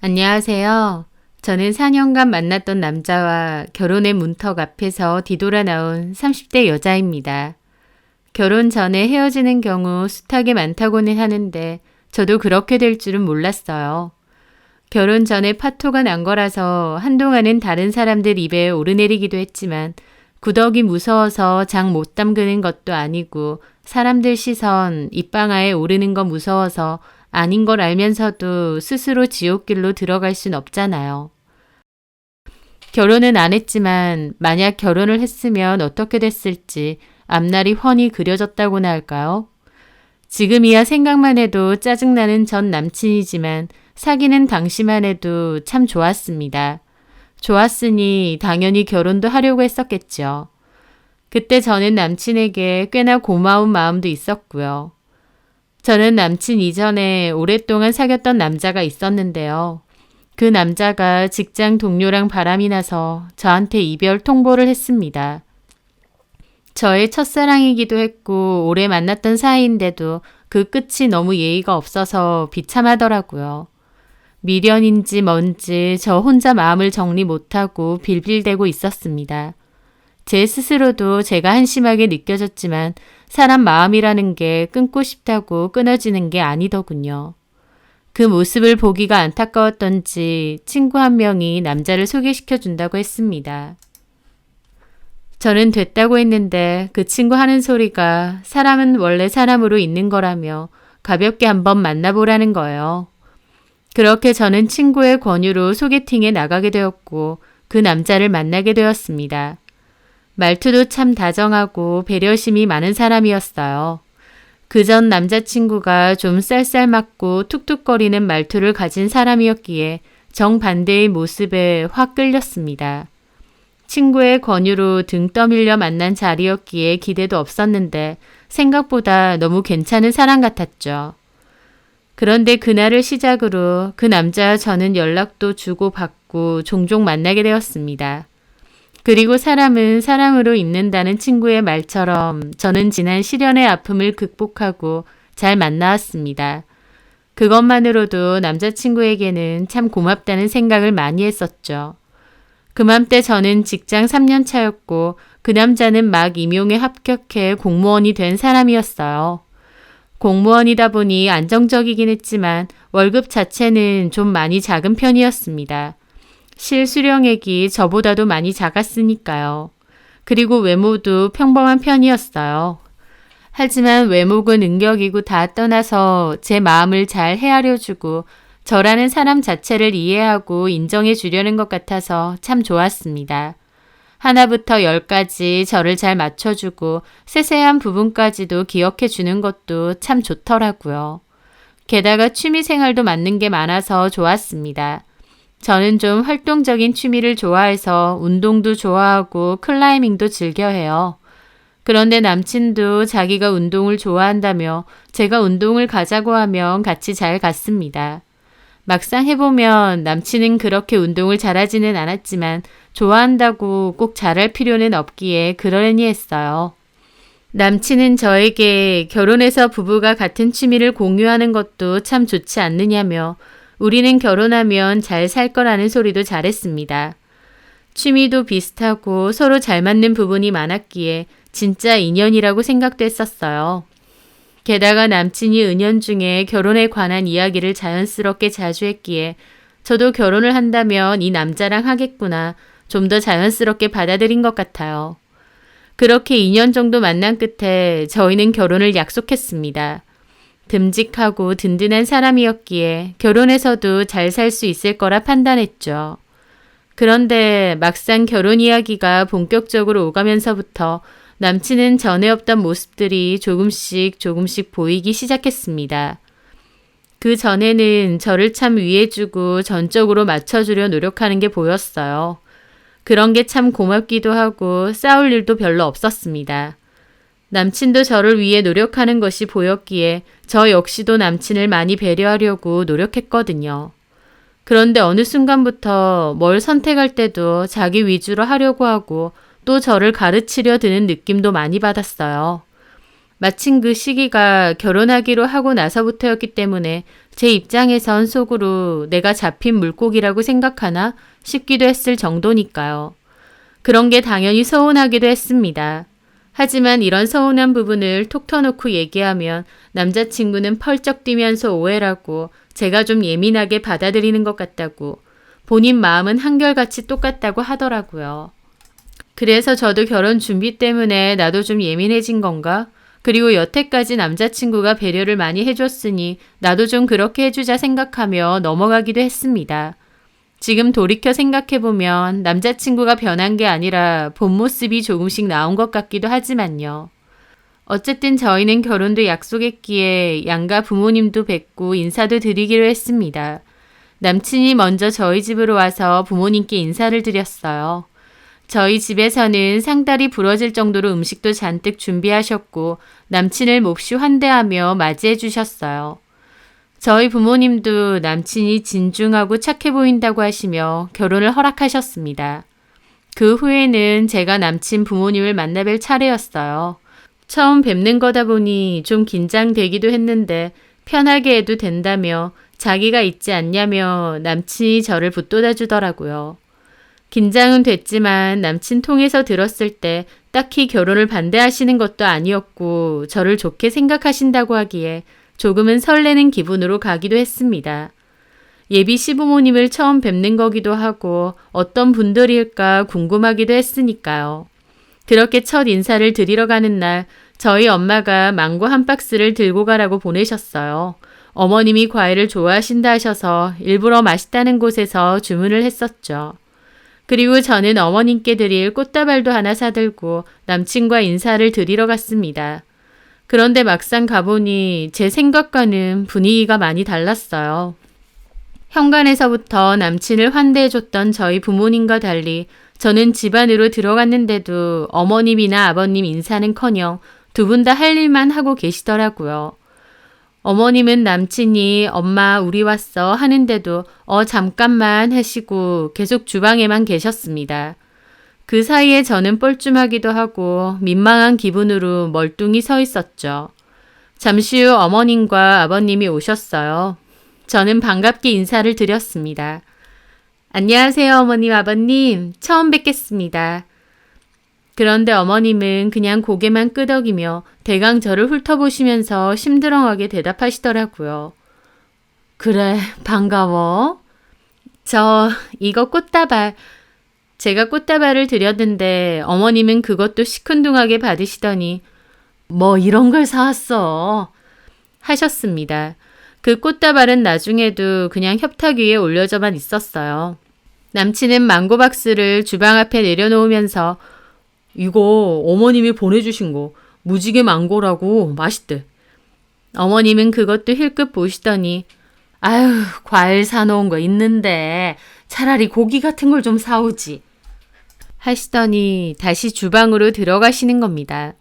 안녕하세요. 저는 4년간 만났던 남자와 결혼의 문턱 앞에서 뒤돌아 나온 30대 여자입니다. 결혼 전에 헤어지는 경우 숱하게 많다고는 하는데 저도 그렇게 될 줄은 몰랐어요. 결혼 전에 파토가 난 거라서 한동안은 다른 사람들 입에 오르내리기도 했지만 구더기 무서워서 장 못 담그는 것도 아니고 사람들 시선, 입방아에 오르는 거 무서워서 아닌 걸 알면서도 스스로 지옥길로 들어갈 순 없잖아요. 결혼은 안 했지만 만약 결혼을 했으면 어떻게 됐을지 앞날이 훤히 그려졌다고나 할까요? 지금이야 생각만 해도 짜증나는 전 남친이지만 사귀는 당시만 해도 참 좋았습니다. 좋았으니 당연히 결혼도 하려고 했었겠죠. 그때 저는 남친에게 꽤나 고마운 마음도 있었고요. 저는 남친 이전에 오랫동안 사귀었던 남자가 있었는데요. 그 남자가 직장 동료랑 바람이 나서 저한테 이별 통보를 했습니다. 저의 첫사랑이기도 했고 오래 만났던 사이인데도 그 끝이 너무 예의가 없어서 비참하더라고요. 미련인지 뭔지 저 혼자 마음을 정리 못하고 빌빌대고 있었습니다. 제 스스로도 제가 한심하게 느껴졌지만 사람 마음이라는 게 끊고 싶다고 끊어지는 게 아니더군요. 그 모습을 보기가 안타까웠던지 친구 한 명이 남자를 소개시켜 준다고 했습니다. 저는 됐다고 했는데 그 친구 하는 소리가 사람은 원래 사람으로 있는 거라며 가볍게 한번 만나보라는 거예요. 그렇게 저는 친구의 권유로 소개팅에 나가게 되었고 그 남자를 만나게 되었습니다. 말투도 참 다정하고 배려심이 많은 사람이었어요. 그전 남자친구가 좀 쌀쌀맞고 툭툭거리는 말투를 가진 사람이었기에 정반대의 모습에 확 끌렸습니다. 친구의 권유로 등 떠밀려 만난 자리였기에 기대도 없었는데 생각보다 너무 괜찮은 사람 같았죠. 그런데 그날을 시작으로 그 남자와 저는 연락도 주고받고 종종 만나게 되었습니다. 그리고 사람은 사람으로 있는다는 친구의 말처럼 저는 지난 시련의 아픔을 극복하고 잘 만나왔습니다. 그것만으로도 남자친구에게는 참 고맙다는 생각을 많이 했었죠. 그맘때 저는 직장 3년 차였고 그 남자는 막 임용에 합격해 공무원이 된 사람이었어요. 공무원이다 보니 안정적이긴 했지만 월급 자체는 좀 많이 작은 편이었습니다. 실수령액이 저보다도 많이 작았으니까요. 그리고 외모도 평범한 편이었어요. 하지만 외모고 능력이고 다 떠나서 제 마음을 잘 헤아려주고 저라는 사람 자체를 이해하고 인정해 주려는 것 같아서 참 좋았습니다. 하나부터 10까지 저를 잘 맞춰주고 세세한 부분까지도 기억해 주는 것도 참 좋더라고요. 게다가 취미생활도 맞는 게 많아서 좋았습니다. 저는 좀 활동적인 취미를 좋아해서 운동도 좋아하고 클라이밍도 즐겨해요. 그런데 남친도 자기가 운동을 좋아한다며 제가 운동을 가자고 하면 같이 잘 갔습니다. 막상 해보면 남친은 그렇게 운동을 잘하지는 않았지만 좋아한다고 꼭 잘할 필요는 없기에 그러려니 했어요. 남친은 저에게 결혼해서 부부가 같은 취미를 공유하는 것도 참 좋지 않느냐며 우리는 결혼하면 잘 살 거라는 소리도 잘했습니다. 취미도 비슷하고 서로 잘 맞는 부분이 많았기에 진짜 인연이라고 생각됐었어요. 게다가 남친이 은연중에 결혼에 관한 이야기를 자연스럽게 자주 했기에 저도 결혼을 한다면 이 남자랑 하겠구나 좀 더 자연스럽게 받아들인 것 같아요. 그렇게 2년 정도 만난 끝에 저희는 결혼을 약속했습니다. 듬직하고 든든한 사람이었기에 결혼해서도 잘 살 수 있을 거라 판단했죠. 그런데 막상 결혼 이야기가 본격적으로 오가면서부터 남친은 전에 없던 모습들이 조금씩 보이기 시작했습니다. 그 전에는 저를 참 위해주고 전적으로 맞춰주려 노력하는 게 보였어요. 그런 게 참 고맙기도 하고 싸울 일도 별로 없었습니다. 남친도 저를 위해 노력하는 것이 보였기에 저 역시도 남친을 많이 배려하려고 노력했거든요. 그런데 어느 순간부터 뭘 선택할 때도 자기 위주로 하려고 하고 또 저를 가르치려 드는 느낌도 많이 받았어요. 마침 그 시기가 결혼하기로 하고 나서부터였기 때문에 제 입장에선 속으로 내가 잡힌 물고기라고 생각하나 싶기도 했을 정도니까요. 그런 게 당연히 서운하기도 했습니다. 하지만 이런 서운한 부분을 톡 터놓고 얘기하면 남자친구는 펄쩍 뛰면서 오해라고 제가 좀 예민하게 받아들이는 것 같다고 본인 마음은 한결같이 똑같다고 하더라고요. 그래서 저도 결혼 준비 때문에 나도 좀 예민해진 건가? 그리고 여태까지 남자친구가 배려를 많이 해줬으니 나도 좀 그렇게 해주자 생각하며 넘어가기도 했습니다. 지금 돌이켜 생각해보면 남자친구가 변한 게 아니라 본 모습이 조금씩 나온 것 같기도 하지만요. 어쨌든 저희는 결혼도 약속했기에 양가 부모님도 뵙고 인사도 드리기로 했습니다. 남친이 먼저 저희 집으로 와서 부모님께 인사를 드렸어요. 저희 집에서는 상다리 부러질 정도로 음식도 잔뜩 준비하셨고 남친을 몹시 환대하며 맞이해 주셨어요. 저희 부모님도 남친이 진중하고 착해 보인다고 하시며 결혼을 허락하셨습니다. 그 후에는 제가 남친 부모님을 만나뵐 차례였어요. 처음 뵙는 거다 보니 좀 긴장되기도 했는데 편하게 해도 된다며 자기가 있지 않냐며 남친이 저를 붙돋아 주더라고요. 긴장은 됐지만 남친 통해서 들었을 때 딱히 결혼을 반대하시는 것도 아니었고 저를 좋게 생각하신다고 하기에 조금은 설레는 기분으로 가기도 했습니다. 예비 시부모님을 처음 뵙는 거기도 하고 어떤 분들일까 궁금하기도 했으니까요. 그렇게 첫 인사를 드리러 가는 날 저희 엄마가 망고 한 박스를 들고 가라고 보내셨어요. 어머님이 과일을 좋아하신다 하셔서 일부러 맛있다는 곳에서 주문을 했었죠. 그리고 저는 어머님께 드릴 꽃다발도 하나 사들고 남친과 인사를 드리러 갔습니다. 그런데 막상 가보니 제 생각과는 분위기가 많이 달랐어요. 현관에서부터 남친을 환대해줬던 저희 부모님과 달리 저는 집 안으로 들어갔는데도 어머님이나 아버님 인사는커녕 두 분 다 할 일만 하고 계시더라고요. 어머님은 남친이 엄마 우리 왔어 하는데도 잠깐만 하시고 계속 주방에만 계셨습니다. 그 사이에 저는 뻘쭘하기도 하고 민망한 기분으로 멀뚱히 서 있었죠. 잠시 후 어머님과 아버님이 오셨어요. 저는 반갑게 인사를 드렸습니다. 안녕하세요 어머님 아버님 처음 뵙겠습니다. 그런데 어머님은 그냥 고개만 끄덕이며 대강 저를 훑어보시면서 심드렁하게 대답하시더라고요. 그래 반가워. 이거 꽃다발. 제가 꽃다발을 드렸는데 어머님은 그것도 시큰둥하게 받으시더니 뭐 이런 걸 사왔어 하셨습니다. 그 꽃다발은 나중에도 그냥 협탁 위에 올려져만 있었어요. 남친은 망고 박스를 주방 앞에 내려놓으면서 이거 어머님이 보내주신 거 무지개 망고라고 맛있대. 어머님은 그것도 힐끗 보시더니 아유 과일 사놓은 거 있는데 차라리 고기 같은 걸 좀 사오지 하시더니 다시 주방으로 들어가시는 겁니다.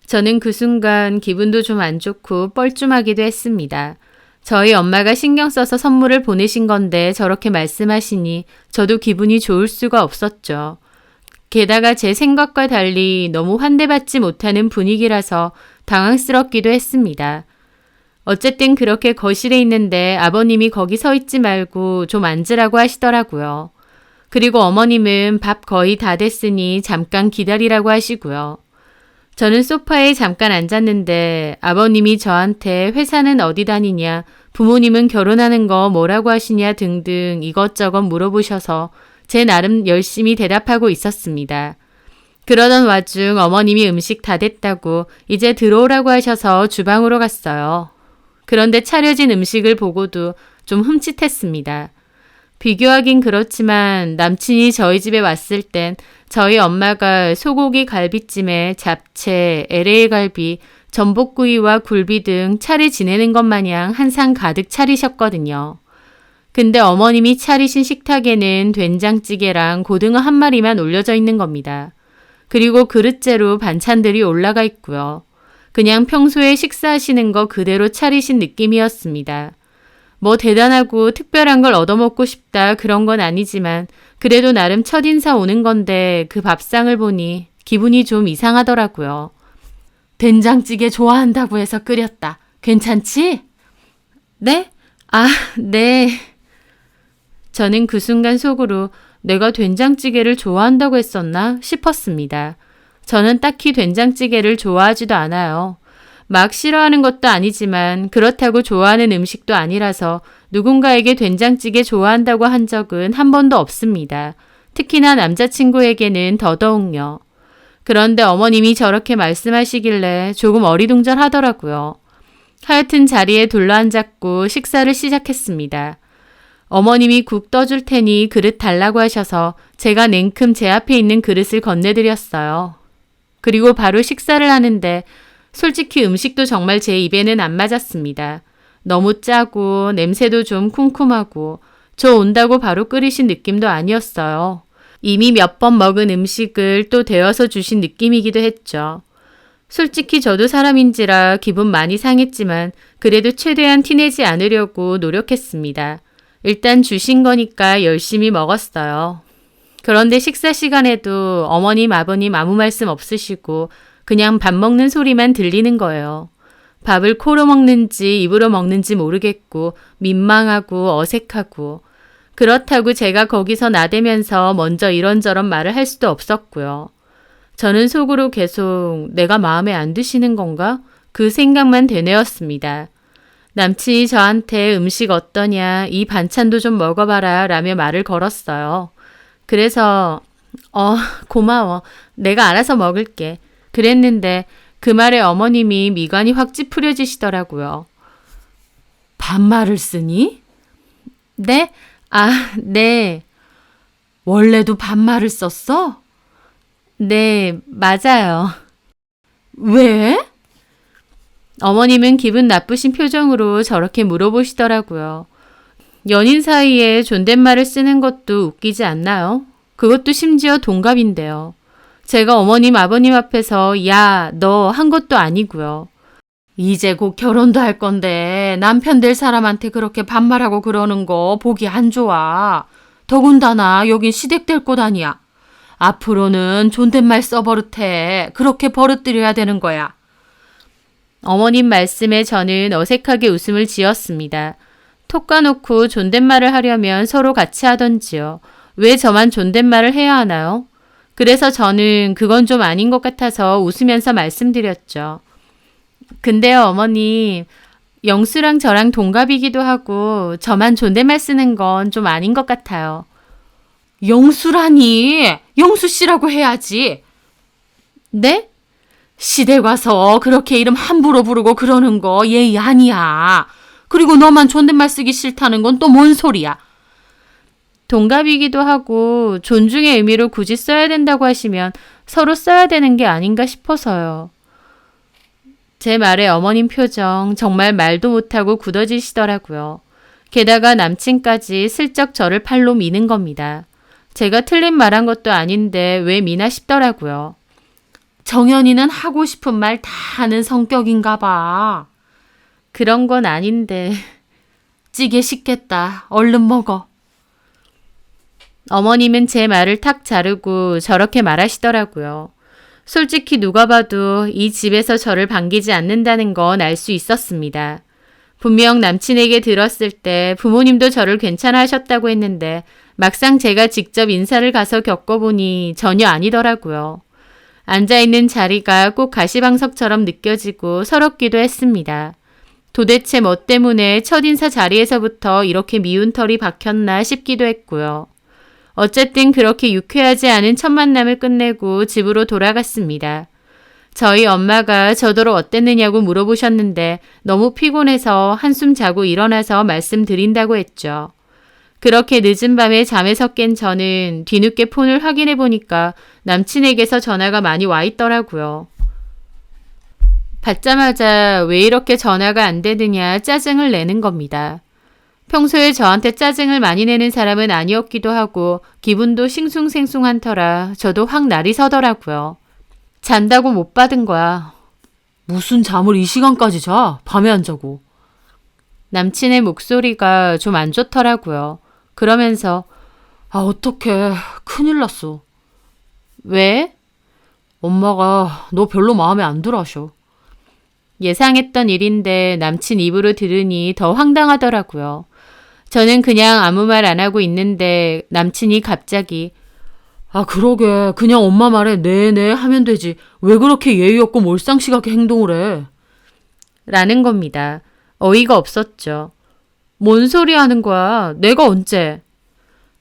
저는 그 순간 기분도 좀 안 좋고 뻘쭘하기도 했습니다. 저희 엄마가 신경 써서 선물을 보내신 건데 저렇게 말씀하시니 저도 기분이 좋을 수가 없었죠. 게다가 제 생각과 달리 너무 환대받지 못하는 분위기라서 당황스럽기도 했습니다. 어쨌든 그렇게 거실에 있는데 아버님이 거기 서 있지 말고 좀 앉으라고 하시더라고요. 그리고 어머님은 밥 거의 다 됐으니 잠깐 기다리라고 하시고요. 저는 소파에 잠깐 앉았는데 아버님이 저한테 회사는 어디 다니냐, 부모님은 결혼하는 거 뭐라고 하시냐 등등 이것저것 물어보셔서 제 나름 열심히 대답하고 있었습니다. 그러던 와중 어머님이 음식 다 됐다고 이제 들어오라고 하셔서 주방으로 갔어요. 그런데 차려진 음식을 보고도 좀 흠칫했습니다. 비교하긴 그렇지만 남친이 저희 집에 왔을 땐 저희 엄마가 소고기 갈비찜에 잡채, LA 갈비, 전복구이와 굴비 등 차례 지내는 것 마냥 한 상 가득 차리셨거든요. 근데 어머님이 차리신 식탁에는 된장찌개랑 고등어 한 마리만 올려져 있는 겁니다. 그리고 그릇째로 반찬들이 올라가 있고요. 그냥 평소에 식사하시는 거 그대로 차리신 느낌이었습니다. 뭐 대단하고 특별한 걸 얻어먹고 싶다 그런 건 아니지만 그래도 나름 첫인사 오는 건데 그 밥상을 보니 기분이 좀 이상하더라고요. 된장찌개 좋아한다고 해서 끓였다. 괜찮지? 네? 아, 네. 저는 그 순간 속으로 내가 된장찌개를 좋아한다고 했었나 싶었습니다. 저는 딱히 된장찌개를 좋아하지도 않아요. 막 싫어하는 것도 아니지만 그렇다고 좋아하는 음식도 아니라서 누군가에게 된장찌개 좋아한다고 한 적은 한 번도 없습니다. 특히나 남자친구에게는 더더욱요. 그런데 어머님이 저렇게 말씀하시길래 조금 어리둥절하더라고요. 하여튼 자리에 둘러앉았고 식사를 시작했습니다. 어머님이 국 떠줄 테니 그릇 달라고 하셔서 제가 냉큼 제 앞에 있는 그릇을 건네드렸어요. 그리고 바로 식사를 하는데 솔직히 음식도 정말 제 입에는 안 맞았습니다. 너무 짜고 냄새도 좀 쿰쿰하고 저 온다고 바로 끓이신 느낌도 아니었어요. 이미 몇 번 먹은 음식을 또 데워서 주신 느낌이기도 했죠. 솔직히 저도 사람인지라 기분 많이 상했지만 그래도 최대한 티내지 않으려고 노력했습니다. 일단 주신 거니까 열심히 먹었어요. 그런데 식사 시간에도 어머님, 아버님 아무 말씀 없으시고 그냥 밥 먹는 소리만 들리는 거예요. 밥을 코로 먹는지 입으로 먹는지 모르겠고 민망하고 어색하고 그렇다고 제가 거기서 나대면서 먼저 이런저런 말을 할 수도 없었고요. 저는 속으로 계속 내가 마음에 안 드시는 건가? 그 생각만 되뇌었습니다. 남친이 저한테 음식 어떠냐, 이 반찬도 좀 먹어봐라 라며 말을 걸었어요. 그래서 고마워. 내가 알아서 먹을게. 그랬는데 그 말에 어머님이 미간이 확 찌푸려지시더라고요. 반말을 쓰니? 네? 아, 네. 원래도 반말을 썼어? 네, 맞아요. 왜? 어머님은 기분 나쁘신 표정으로 저렇게 물어보시더라고요. 연인 사이에 존댓말을 쓰는 것도 웃기지 않나요? 그것도 심지어 동갑인데요. 제가 어머님, 아버님 앞에서 야, 너 한 것도 아니고요. 이제 곧 결혼도 할 건데 남편 될 사람한테 그렇게 반말하고 그러는 거 보기 안 좋아. 더군다나 여긴 시댁될 곳 아니야. 앞으로는 존댓말 써버릇해. 그렇게 버릇들여야 되는 거야. 어머님 말씀에 저는 어색하게 웃음을 지었습니다. 톡 까놓고 존댓말을 하려면 서로 같이 하던지요. 왜 저만 존댓말을 해야 하나요? 그래서 저는 그건 좀 아닌 것 같아서 웃으면서 말씀드렸죠. 근데요, 어머님, 영수랑 저랑 동갑이기도 하고 저만 존댓말 쓰는 건 좀 아닌 것 같아요. 영수라니, 영수 씨라고 해야지. 네? 시댁 와서 그렇게 이름 함부로 부르고 그러는 거 예의 아니야. 그리고 너만 존댓말 쓰기 싫다는 건 또 뭔 소리야. 동갑이기도 하고 존중의 의미로 굳이 써야 된다고 하시면 서로 써야 되는 게 아닌가 싶어서요. 제 말에 어머님 표정 정말 말도 못하고 굳어지시더라고요. 게다가 남친까지 슬쩍 저를 팔로 미는 겁니다. 제가 틀린 말한 것도 아닌데 왜 미나 싶더라고요. 정연이는 하고 싶은 말 다 하는 성격인가 봐. 그런 건 아닌데. 찌개 식겠다. 얼른 먹어. 어머님은 제 말을 탁 자르고 저렇게 말하시더라고요. 솔직히 누가 봐도 이 집에서 저를 반기지 않는다는 건 알 수 있었습니다. 분명 남친에게 들었을 때 부모님도 저를 괜찮아 하셨다고 했는데 막상 제가 직접 인사를 가서 겪어보니 전혀 아니더라고요. 앉아있는 자리가 꼭 가시방석처럼 느껴지고 서럽기도 했습니다. 도대체 뭐 때문에 첫인사 자리에서부터 이렇게 미운 털이 박혔나 싶기도 했고요. 어쨌든 그렇게 유쾌하지 않은 첫 만남을 끝내고 집으로 돌아갔습니다. 저희 엄마가 저더러 어땠느냐고 물어보셨는데 너무 피곤해서 한숨 자고 일어나서 말씀드린다고 했죠. 그렇게 늦은 밤에 잠에서 깬 저는 뒤늦게 폰을 확인해 보니까 남친에게서 전화가 많이 와 있더라고요. 받자마자 왜 이렇게 전화가 안 되느냐 짜증을 내는 겁니다. 평소에 저한테 짜증을 많이 내는 사람은 아니었기도 하고 기분도 싱숭생숭한 터라 저도 확 날이 서더라고요. 잔다고 못 받은 거야. 무슨 잠을 이 시간까지 자? 밤에 안 자고. 남친의 목소리가 좀 안 좋더라고요. 그러면서 어떡해. 큰일 났어. 왜? 엄마가 너 별로 마음에 안 들어 하셔. 예상했던 일인데 남친 입으로 들으니 더 황당하더라고요. 저는 그냥 아무 말 안 하고 있는데 남친이 갑자기 아 그러게 그냥 엄마 말에 네네 하면 되지. 왜 그렇게 예의 없고 몰상식하게 행동을 해? 라는 겁니다. 어이가 없었죠. 뭔 소리 하는 거야? 내가 언제?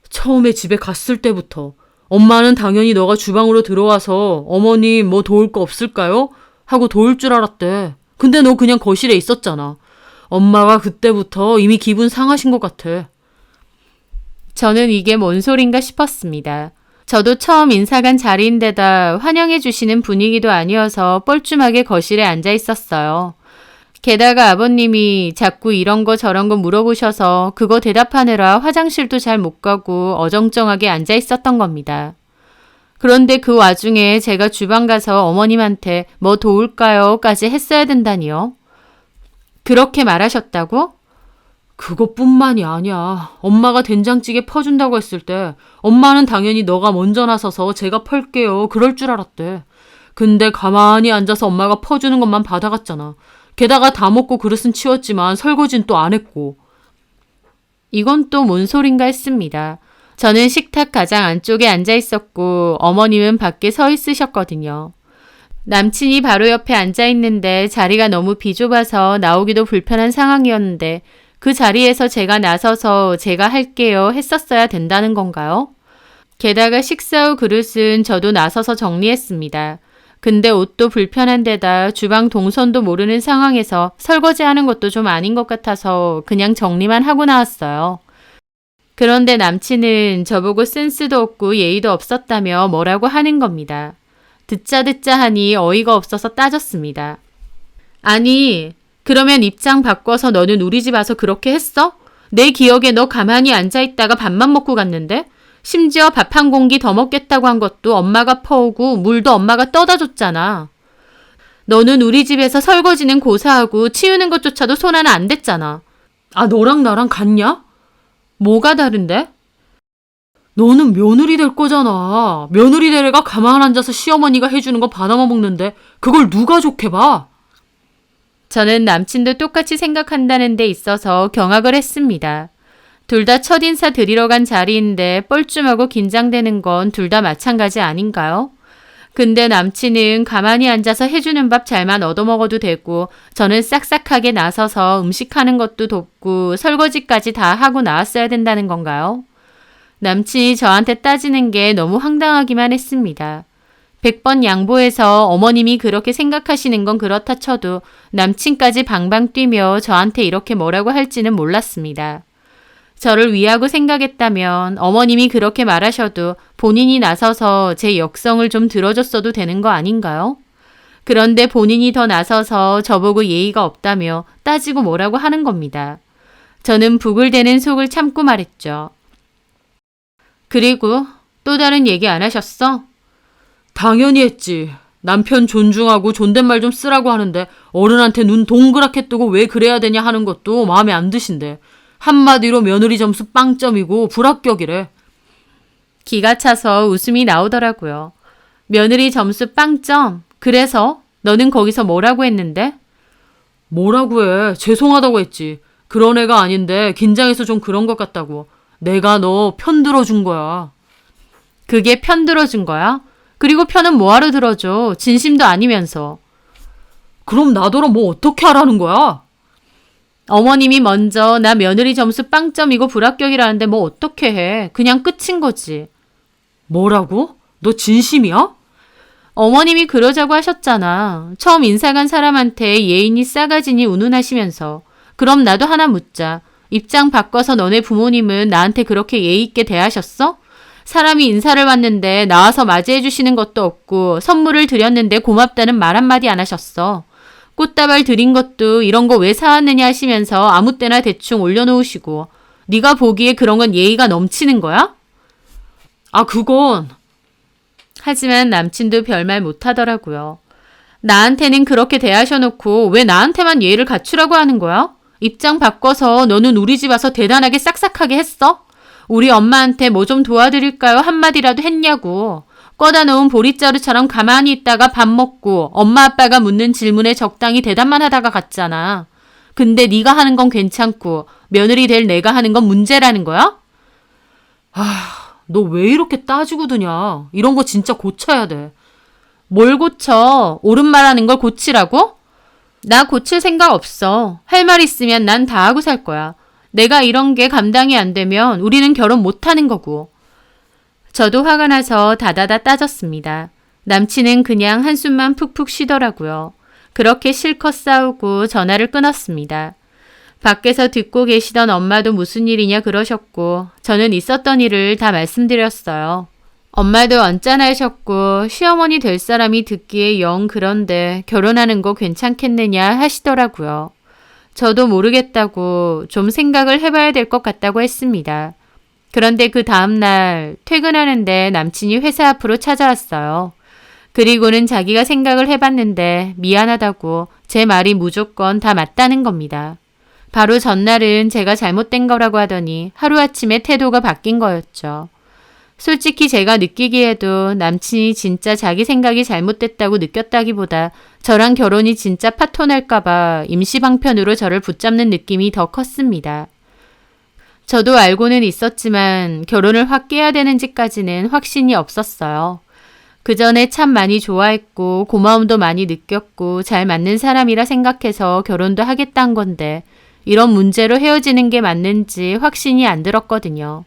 처음에 집에 갔을 때부터. 엄마는 당연히 너가 주방으로 들어와서 어머님 뭐 도울 거 없을까요? 하고 도울 줄 알았대. 근데 너 그냥 거실에 있었잖아. 엄마가 그때부터 이미 기분 상하신 것 같아. 저는 이게 뭔 소린가 싶었습니다. 저도 처음 인사 간 자리인데다 환영해 주시는 분위기도 아니어서 뻘쭘하게 거실에 앉아 있었어요. 게다가 아버님이 자꾸 이런 거 저런 거 물어보셔서 그거 대답하느라 화장실도 잘 못 가고 어정쩡하게 앉아 있었던 겁니다. 그런데 그 와중에 제가 주방 가서 어머님한테 뭐 도울까요?까지 했어야 된다니요. 그렇게 말하셨다고? 그것뿐만이 아니야. 엄마가 된장찌개 퍼준다고 했을 때 엄마는 당연히 너가 먼저 나서서 제가 펄게요. 그럴 줄 알았대. 근데 가만히 앉아서 엄마가 퍼주는 것만 받아갔잖아. 게다가 다 먹고 그릇은 치웠지만 설거지는 또 안 했고. 이건 또 뭔 소린가 했습니다. 저는 식탁 가장 안쪽에 앉아 있었고 어머님은 밖에 서 있으셨거든요. 남친이 바로 옆에 앉아 있는데 자리가 너무 비좁아서 나오기도 불편한 상황이었는데 그 자리에서 제가 나서서 제가 할게요 했었어야 된다는 건가요? 게다가 식사 후 그릇은 저도 나서서 정리했습니다. 근데 옷도 불편한 데다 주방 동선도 모르는 상황에서 설거지하는 것도 좀 아닌 것 같아서 그냥 정리만 하고 나왔어요. 그런데 남친은 저보고 센스도 없고 예의도 없었다며 뭐라고 하는 겁니다. 듣자 하니 어이가 없어서 따졌습니다. 아니, 그러면 입장 바꿔서 너는 우리 집 와서 그렇게 했어? 내 기억에 너 가만히 앉아있다가 밥만 먹고 갔는데? 심지어 밥 한 공기 더 먹겠다고 한 것도 엄마가 퍼오고 물도 엄마가 떠다 줬잖아. 너는 우리 집에서 설거지는 고사하고 치우는 것조차도 손 하나 안 댔잖아. 아, 너랑 나랑 같냐? 뭐가 다른데? 너는 며느리 될 거잖아. 며느리 될 애가 가만 앉아서 시어머니가 해주는 거 받아만 먹는데 그걸 누가 좋게 봐? 저는 남친도 똑같이 생각한다는 데 있어서 경악을 했습니다. 둘 다 첫인사 드리러 간 자리인데 뻘쭘하고 긴장되는 건 둘 다 마찬가지 아닌가요? 근데 남친은 가만히 앉아서 해주는 밥 잘만 얻어먹어도 되고 저는 싹싹하게 나서서 음식하는 것도 돕고 설거지까지 다 하고 나왔어야 된다는 건가요? 남친이 저한테 따지는 게 너무 황당하기만 했습니다. 100번 양보해서 어머님이 그렇게 생각하시는 건 그렇다 쳐도 남친까지 방방 뛰며 저한테 이렇게 뭐라고 할지는 몰랐습니다. 저를 위하고 생각했다면 어머님이 그렇게 말하셔도 본인이 나서서 제 역성을 좀 들어줬어도 되는 거 아닌가요? 그런데 본인이 더 나서서 저보고 예의가 없다며 따지고 뭐라고 하는 겁니다. 저는 부글대는 속을 참고 말했죠. 그리고 또 다른 얘기 안 하셨어? 당연히 했지. 남편 존중하고 존댓말 좀 쓰라고 하는데 어른한테 눈 동그랗게 뜨고 왜 그래야 되냐 하는 것도 마음에 안 드신대. 한마디로 며느리 점수 빵점이고 불합격이래. 기가 차서 웃음이 나오더라고요. 며느리 점수 빵점? 그래서 너는 거기서 뭐라고 했는데? 뭐라고 해. 죄송하다고 했지. 그런 애가 아닌데 긴장해서 좀 그런 것 같다고. 내가 너 편 들어준 거야. 그게 편 들어준 거야? 그리고 편은 뭐하러 들어줘. 진심도 아니면서. 그럼 나더러 뭐 어떻게 하라는 거야? 어머님이 먼저 나 며느리 점수 빵점이고 불합격이라는데 뭐 어떻게 해. 그냥 끝인 거지. 뭐라고? 너 진심이야? 어머님이 그러자고 하셨잖아. 처음 인사 간 사람한테 예인이 싸가지니 운운하시면서. 그럼 나도 하나 묻자. 입장 바꿔서 너네 부모님은 나한테 그렇게 예의 있게 대하셨어? 사람이 인사를 왔는데 나와서 맞이해 주시는 것도 없고 선물을 드렸는데 고맙다는 말 한마디 안 하셨어. 꽃다발 드린 것도 이런 거 왜 사왔느냐 하시면서 아무 때나 대충 올려놓으시고 네가 보기에 그런 건 예의가 넘치는 거야? 아 그건... 하지만 남친도 별말 못하더라고요. 나한테는 그렇게 대하셔놓고 왜 나한테만 예의를 갖추라고 하는 거야? 입장 바꿔서 너는 우리 집 와서 대단하게 싹싹하게 했어? 우리 엄마한테 뭐 좀 도와드릴까요? 한마디라도 했냐고. 꺼다 놓은 보릿자루처럼 가만히 있다가 밥 먹고 엄마 아빠가 묻는 질문에 적당히 대답만 하다가 갔잖아. 근데 네가 하는 건 괜찮고 며느리 될 내가 하는 건 문제라는 거야? 너 왜 이렇게 따지고 드냐? 이런 거 진짜 고쳐야 돼. 뭘 고쳐? 옳은 말하는 걸 고치라고? 나 고칠 생각 없어. 할 말 있으면 난 다 하고 살 거야. 내가 이런 게 감당이 안 되면 우리는 결혼 못 하는 거고. 저도 화가 나서 다다다 따졌습니다. 남친은 그냥 한숨만 푹푹 쉬더라고요. 그렇게 실컷 싸우고 전화를 끊었습니다. 밖에서 듣고 계시던 엄마도 무슨 일이냐 그러셨고 저는 있었던 일을 다 말씀드렸어요. 엄마도 언짢아하셨고 시어머니 될 사람이 듣기에 영 그런데 결혼하는 거 괜찮겠느냐 하시더라고요. 저도 모르겠다고 좀 생각을 해봐야 될 것 같다고 했습니다. 그런데 그 다음날 퇴근하는데 남친이 회사 앞으로 찾아왔어요. 그리고는 자기가 생각을 해봤는데 미안하다고 제 말이 무조건 다 맞다는 겁니다. 바로 전날은 제가 잘못된 거라고 하더니 하루아침에 태도가 바뀐 거였죠. 솔직히 제가 느끼기에도 남친이 진짜 자기 생각이 잘못됐다고 느꼈다기보다 저랑 결혼이 진짜 파토날까봐 임시방편으로 저를 붙잡는 느낌이 더 컸습니다. 저도 알고는 있었지만 결혼을 확 깨야 되는지까지는 확신이 없었어요. 그 전에 참 많이 좋아했고 고마움도 많이 느꼈고 잘 맞는 사람이라 생각해서 결혼도 하겠다는 건데 이런 문제로 헤어지는 게 맞는지 확신이 안 들었거든요.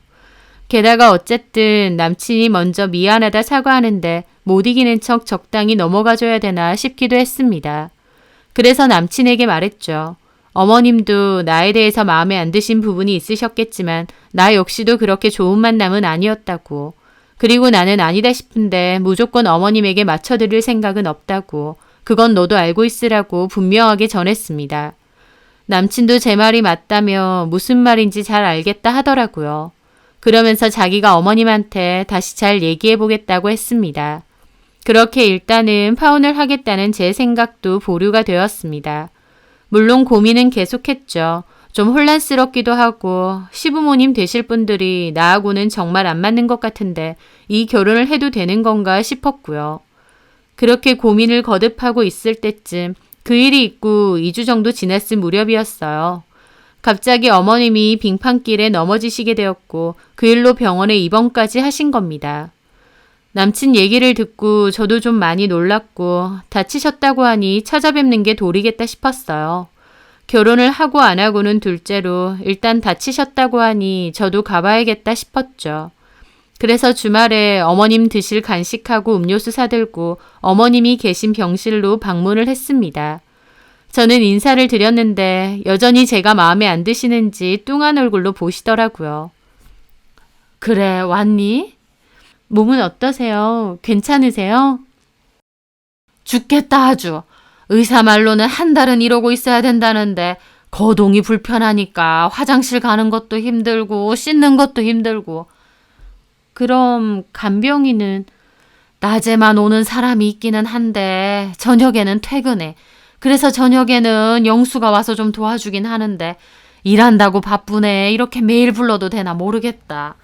게다가 어쨌든 남친이 먼저 미안하다 사과하는데 못 이기는 척 적당히 넘어가줘야 되나 싶기도 했습니다. 그래서 남친에게 말했죠. 어머님도 나에 대해서 마음에 안 드신 부분이 있으셨겠지만 나 역시도 그렇게 좋은 만남은 아니었다고. 그리고 나는 아니다 싶은데 무조건 어머님에게 맞춰드릴 생각은 없다고. 그건 너도 알고 있으라고 분명하게 전했습니다. 남친도 제 말이 맞다며 무슨 말인지 잘 알겠다 하더라고요. 그러면서 자기가 어머님한테 다시 잘 얘기해보겠다고 했습니다. 그렇게 일단은 파혼을 하겠다는 제 생각도 보류가 되었습니다. 물론 고민은 계속했죠. 좀 혼란스럽기도 하고 시부모님 되실 분들이 나하고는 정말 안 맞는 것 같은데 이 결혼을 해도 되는 건가 싶었고요. 그렇게 고민을 거듭하고 있을 때쯤 그 일이 있고 2주 정도 지났을 무렵이었어요. 갑자기 어머님이 빙판길에 넘어지시게 되었고 그 일로 병원에 입원까지 하신 겁니다. 남친 얘기를 듣고 저도 좀 많이 놀랐고 다치셨다고 하니 찾아뵙는 게 도리겠다 싶었어요. 결혼을 하고 안 하고는 둘째로 일단 다치셨다고 하니 저도 가봐야겠다 싶었죠. 그래서 주말에 어머님 드실 간식하고 음료수 사들고 어머님이 계신 병실로 방문을 했습니다. 저는 인사를 드렸는데 여전히 제가 마음에 안 드시는지 뚱한 얼굴로 보시더라고요. 그래, 왔니? 몸은 어떠세요? 괜찮으세요? 죽겠다 아주. 의사 말로는 한 달은 이러고 있어야 된다는데 거동이 불편하니까 화장실 가는 것도 힘들고 씻는 것도 힘들고. 그럼 간병인은 낮에만 오는 사람이 있기는 한데 저녁에는 퇴근해. 그래서 저녁에는 영수가 와서 좀 도와주긴 하는데 일한다고 바쁘네. 이렇게 매일 불러도 되나 모르겠다.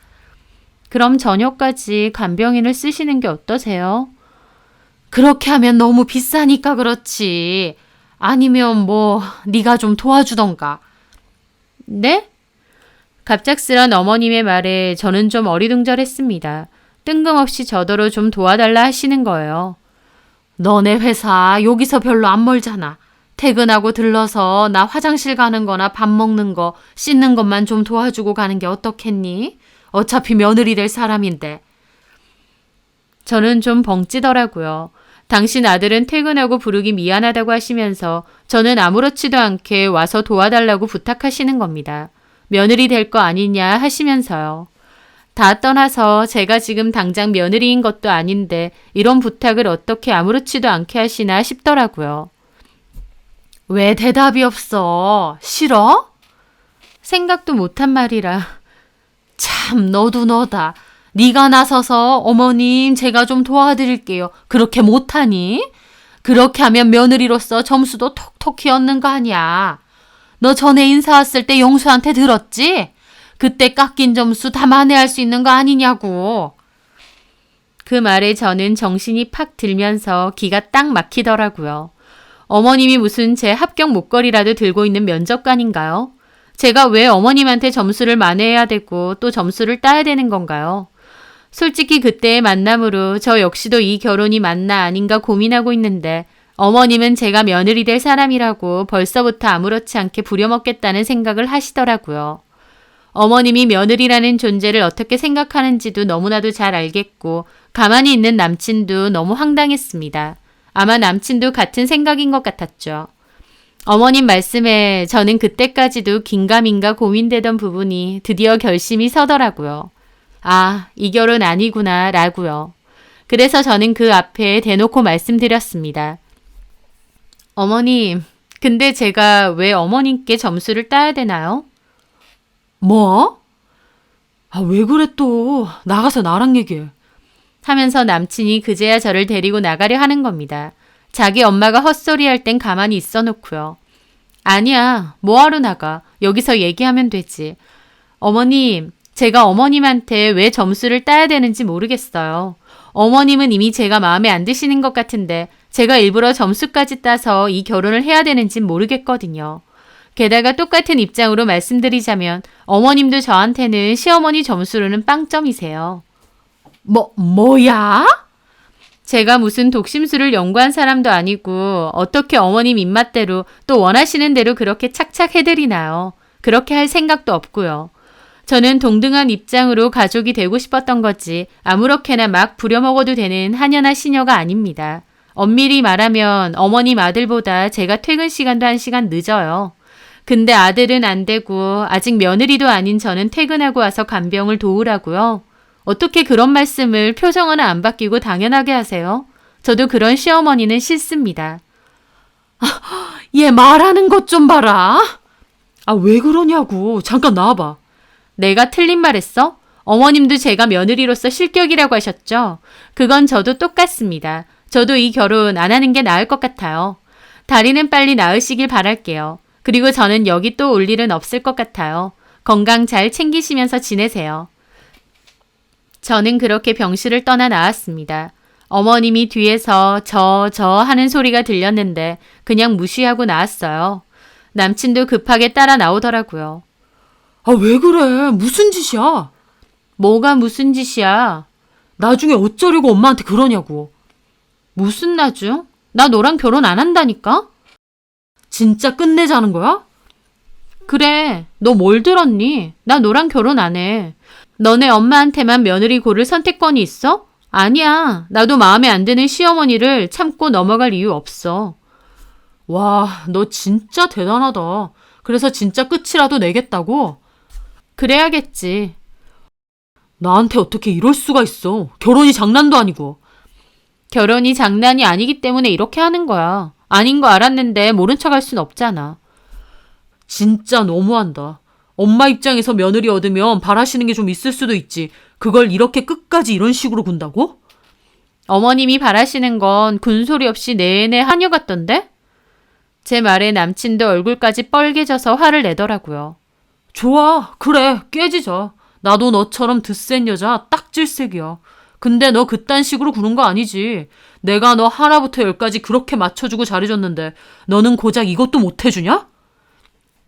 그럼 저녁까지 간병인을 쓰시는 게 어떠세요? 그렇게 하면 너무 비싸니까 그렇지. 아니면 네가 좀 도와주던가. 네? 갑작스런 어머님의 말에 저는 좀 어리둥절했습니다. 뜬금없이 저더러 좀 도와달라 하시는 거예요. 너네 회사 여기서 별로 안 멀잖아. 퇴근하고 들러서 나 화장실 가는 거나 밥 먹는 거, 씻는 것만 좀 도와주고 가는 게 어떻겠니? 어차피 며느리 될 사람인데. 저는 좀 벙찌더라고요. 당신 아들은 퇴근하고 부르기 미안하다고 하시면서 저는 아무렇지도 않게 와서 도와달라고 부탁하시는 겁니다. 며느리 될 거 아니냐 하시면서요. 다 떠나서 제가 지금 당장 며느리인 것도 아닌데 이런 부탁을 어떻게 아무렇지도 않게 하시나 싶더라고요. 왜 대답이 없어? 싫어? 생각도 못한 말이라. 참 너도 너다. 네가 나서서 어머님 제가 좀 도와드릴게요. 그렇게 못하니? 그렇게 하면 며느리로서 점수도 톡톡히 얻는 거 아니야. 너 전에 인사 왔을 때 영수한테 들었지? 그때 깎인 점수 다 만회할 수 있는 거 아니냐고. 그 말에 저는 정신이 팍 들면서 기가 딱 막히더라고요. 어머님이 무슨 제 합격 목걸이라도 들고 있는 면접관인가요? 제가 왜 어머님한테 점수를 만회해야 되고 또 점수를 따야 되는 건가요? 솔직히 그때의 만남으로 저 역시도 이 결혼이 맞나 아닌가 고민하고 있는데 어머님은 제가 며느리 될 사람이라고 벌써부터 아무렇지 않게 부려먹겠다는 생각을 하시더라고요. 어머님이 며느리라는 존재를 어떻게 생각하는지도 너무나도 잘 알겠고 가만히 있는 남친도 너무 황당했습니다. 아마 남친도 같은 생각인 것 같았죠. 어머님 말씀에 저는 그때까지도 긴가민가 고민되던 부분이 드디어 결심이 서더라고요. 아, 이 결혼 아니구나 라고요. 그래서 저는 그 앞에 대놓고 말씀드렸습니다. 어머님, 근데 제가 왜 어머님께 점수를 따야 되나요? 뭐? 아, 왜 그래 또. 나가서 나랑 얘기해. 하면서 남친이 그제야 저를 데리고 나가려 하는 겁니다. 자기 엄마가 헛소리할 땐 가만히 있어 놓고요. 아니야, 뭐하러 나가. 여기서 얘기하면 되지. 어머님, 제가 어머님한테 왜 점수를 따야 되는지 모르겠어요. 어머님은 이미 제가 마음에 안 드시는 것 같은데 제가 일부러 점수까지 따서 이 결혼을 해야 되는진 모르겠거든요. 게다가 똑같은 입장으로 말씀드리자면 어머님도 저한테는 시어머니 점수로는 빵점이세요. 뭐야? 제가 무슨 독심술을 연구한 사람도 아니고 어떻게 어머님 입맛대로 또 원하시는 대로 그렇게 착착 해드리나요? 그렇게 할 생각도 없고요. 저는 동등한 입장으로 가족이 되고 싶었던 거지 아무렇게나 막 부려먹어도 되는 한연하 시녀가 아닙니다. 엄밀히 말하면 어머님 아들보다 제가 퇴근 시간도 1시간 늦어요. 근데 아들은 안 되고 아직 며느리도 아닌 저는 퇴근하고 와서 간병을 도우라고요. 어떻게 그런 말씀을 표정 하나 안 바뀌고 당연하게 하세요? 저도 그런 시어머니는 싫습니다. 얘 말하는 것 좀 봐라. 아, 왜 그러냐고. 잠깐 나와봐. 내가 틀린 말 했어? 어머님도 제가 며느리로서 실격이라고 하셨죠? 그건 저도 똑같습니다. 저도 이 결혼 안 하는 게 나을 것 같아요. 다리는 빨리 나으시길 바랄게요. 그리고 저는 여기 또 올 일은 없을 것 같아요. 건강 잘 챙기시면서 지내세요. 저는 그렇게 병실을 떠나 나왔습니다. 어머님이 뒤에서 저 하는 소리가 들렸는데 그냥 무시하고 나왔어요. 남친도 급하게 따라 나오더라고요. 아, 왜 그래? 무슨 짓이야? 뭐가 무슨 짓이야? 나중에 어쩌려고 엄마한테 그러냐고. 무슨 나중? 나 너랑 결혼 안 한다니까? 진짜 끝내자는 거야? 그래, 너 뭘 들었니? 나 너랑 결혼 안 해. 너네 엄마한테만 며느리 고를 선택권이 있어? 아니야. 나도 마음에 안 드는 시어머니를 참고 넘어갈 이유 없어. 와, 너 진짜 대단하다. 그래서 진짜 끝이라도 내겠다고? 그래야겠지. 나한테 어떻게 이럴 수가 있어. 결혼이 장난도 아니고. 결혼이 장난이 아니기 때문에 이렇게 하는 거야. 아닌 거 알았는데 모른 척 할 순 없잖아. 진짜 너무한다. 엄마 입장에서 며느리 얻으면 바라시는 게 좀 있을 수도 있지. 그걸 이렇게 끝까지 이런 식으로 군다고? 어머님이 바라시는 건 군소리 없이 내내 하녀 같던데? 제 말에 남친도 얼굴까지 뻘개져서 화를 내더라고요. 좋아. 그래. 깨지자. 나도 너처럼 드센 여자 딱 질색이야. 근데 너 그딴 식으로 구는 거 아니지. 내가 너 하나부터 열까지 그렇게 맞춰주고 잘해줬는데 너는 고작 이것도 못 해주냐?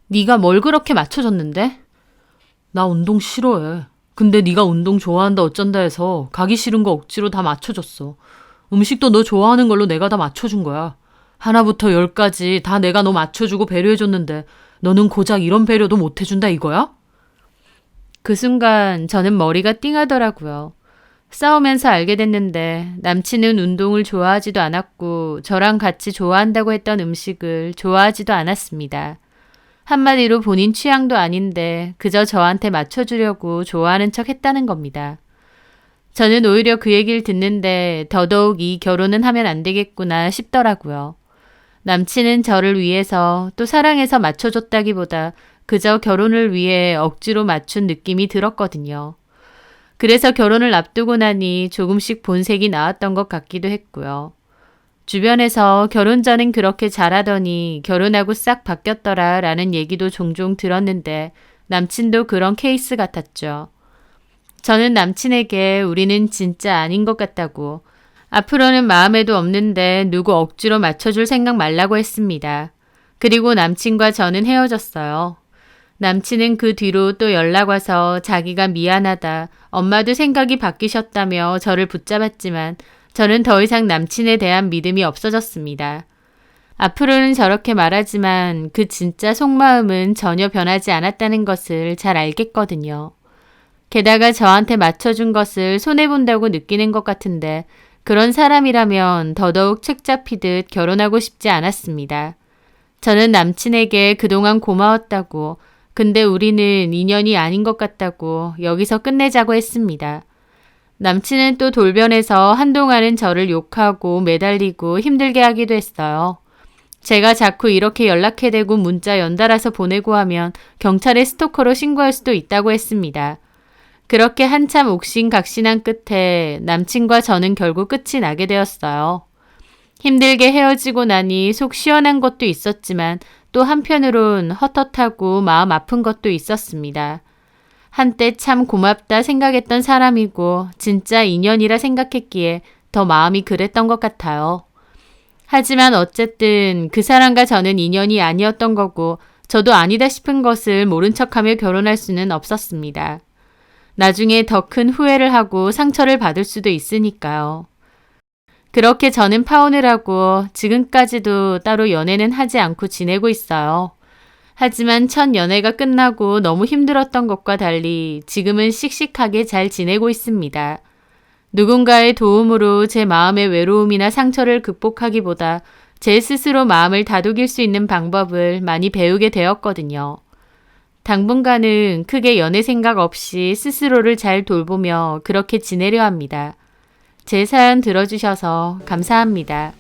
네가 뭘 그렇게 맞춰줬는데? 나 운동 싫어해. 근데 네가 운동 좋아한다 어쩐다 해서 가기 싫은 거 억지로 다 맞춰줬어. 음식도 너 좋아하는 걸로 내가 다 맞춰준 거야. 하나부터 열까지 다 내가 너 맞춰주고 배려해줬는데 너는 고작 이런 배려도 못 해준다 이거야? 그 순간 저는 머리가 띵하더라고요. 싸우면서 알게 됐는데 남친은 운동을 좋아하지도 않았고 저랑 같이 좋아한다고 했던 음식을 좋아하지도 않았습니다. 한마디로 본인 취향도 아닌데 그저 저한테 맞춰주려고 좋아하는 척 했다는 겁니다. 저는 오히려 그 얘기를 듣는데 더더욱 이 결혼은 하면 안 되겠구나 싶더라고요. 남친은 저를 위해서 또 사랑해서 맞춰줬다기보다 그저 결혼을 위해 억지로 맞춘 느낌이 들었거든요. 그래서 결혼을 앞두고 나니 조금씩 본색이 나왔던 것 같기도 했고요. 주변에서 결혼 전엔 그렇게 잘하더니 결혼하고 싹 바뀌었더라 라는 얘기도 종종 들었는데 남친도 그런 케이스 같았죠. 저는 남친에게 우리는 진짜 아닌 것 같다고, 앞으로는 마음에도 없는데 누구 억지로 맞춰줄 생각 말라고 했습니다. 그리고 남친과 저는 헤어졌어요. 남친은 그 뒤로 또 연락 와서 자기가 미안하다, 엄마도 생각이 바뀌셨다며 저를 붙잡았지만 저는 더 이상 남친에 대한 믿음이 없어졌습니다. 앞으로는 저렇게 말하지만 그 진짜 속마음은 전혀 변하지 않았다는 것을 잘 알겠거든요. 게다가 저한테 맞춰준 것을 손해본다고 느끼는 것 같은데 그런 사람이라면 더더욱 책 잡히듯 결혼하고 싶지 않았습니다. 저는 남친에게 그동안 고마웠다고, 근데 우리는 인연이 아닌 것 같다고 여기서 끝내자고 했습니다. 남친은 또 돌변해서 한동안은 저를 욕하고 매달리고 힘들게 하기도 했어요. 제가 자꾸 이렇게 연락해대고 문자 연달아서 보내고 하면 경찰에 스토커로 신고할 수도 있다고 했습니다. 그렇게 한참 옥신각신한 끝에 남친과 저는 결국 끝이 나게 되었어요. 힘들게 헤어지고 나니 속 시원한 것도 있었지만 또 한편으론 헛헛하고 마음 아픈 것도 있었습니다. 한때 참 고맙다 생각했던 사람이고 진짜 인연이라 생각했기에 더 마음이 그랬던 것 같아요. 하지만 어쨌든 그 사람과 저는 인연이 아니었던 거고 저도 아니다 싶은 것을 모른 척하며 결혼할 수는 없었습니다. 나중에 더 큰 후회를 하고 상처를 받을 수도 있으니까요. 그렇게 저는 파혼을 하고 지금까지도 따로 연애는 하지 않고 지내고 있어요. 하지만 첫 연애가 끝나고 너무 힘들었던 것과 달리 지금은 씩씩하게 잘 지내고 있습니다. 누군가의 도움으로 제 마음의 외로움이나 상처를 극복하기보다 제 스스로 마음을 다독일 수 있는 방법을 많이 배우게 되었거든요. 당분간은 크게 연애 생각 없이 스스로를 잘 돌보며 그렇게 지내려 합니다. 제 사연 들어주셔서 감사합니다.